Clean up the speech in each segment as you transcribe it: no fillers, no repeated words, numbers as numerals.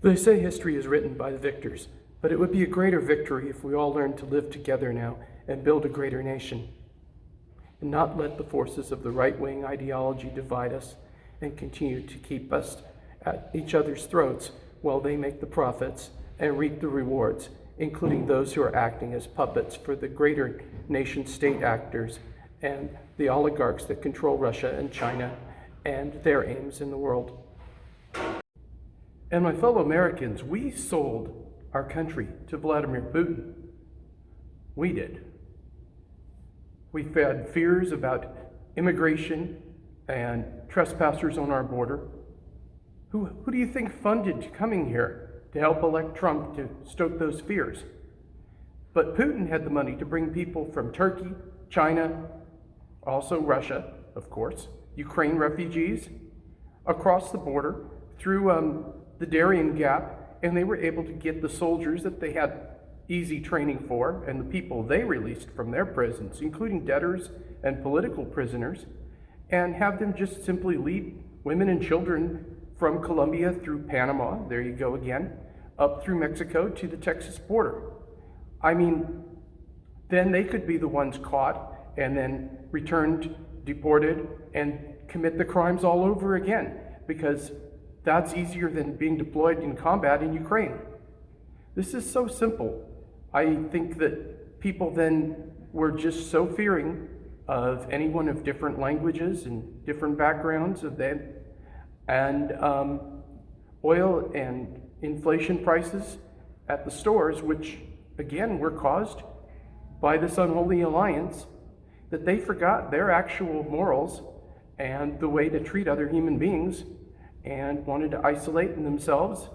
They say history is written by the victors, but it would be a greater victory if we all learned to live together now and build a greater nation, and not let the forces of the right-wing ideology divide us and continue to keep us at each other's throats while they make the profits and reap the rewards, including those who are acting as puppets for the greater nation-state actors and the oligarchs that control Russia and China and their aims in the world. And my fellow Americans, we sold our country to Vladimir Putin. We did. We had fears about immigration and trespassers on our border. Who do you think funded coming here to help elect Trump to stoke those fears? But Putin had the money to bring people from Turkey, China, also Russia, of course, Ukraine refugees, across the border through the Darien Gap, and they were able to get the soldiers that they had easy training for and the people they released from their prisons, including debtors and political prisoners, and have them just simply lead women and children from Colombia through Panama, there you go again, up through Mexico to the Texas border. I mean, then they could be the ones caught and then returned, deported, and commit the crimes all over again, because that's easier than being deployed in combat in Ukraine. This is so simple. I think that people then were just so fearing of anyone of different languages and different backgrounds of them, and oil and inflation prices at the stores, which again were caused by this unholy alliance, that they forgot their actual morals and the way to treat other human beings, and wanted to isolate themselves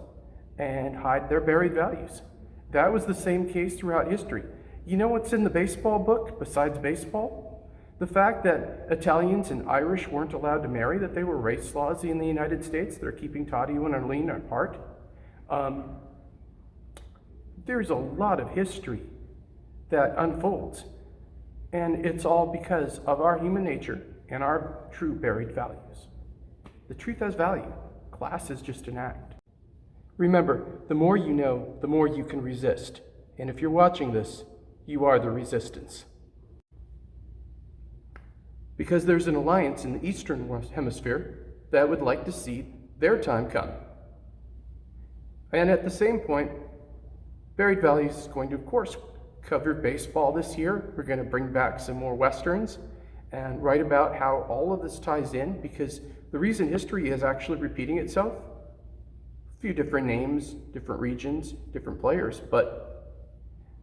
and hide their buried values. That was the same case throughout history. You know what's in the baseball book besides baseball? The fact that Italians and Irish weren't allowed to marry, that they were race laws in the United States that are keeping Taddeo and Arlene apart. There's a lot of history that unfolds, and it's all because of our human nature and our true buried values. The truth has value. Class is just an act. Remember, the more you know, the more you can resist. And if you're watching this, you are the resistance. Because there's an alliance in the Eastern Hemisphere that would like to see their time come. And at the same point, Buried Values is going to, of course, cover baseball this year. We're going to bring back some more Westerns and write about how all of this ties in, because the reason history is actually repeating itself, a few different names, different regions, different players, but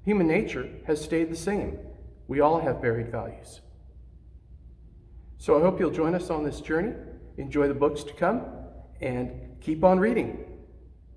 human nature has stayed the same. We all have buried values. So I hope you'll join us on this journey, enjoy the books to come, and keep on reading.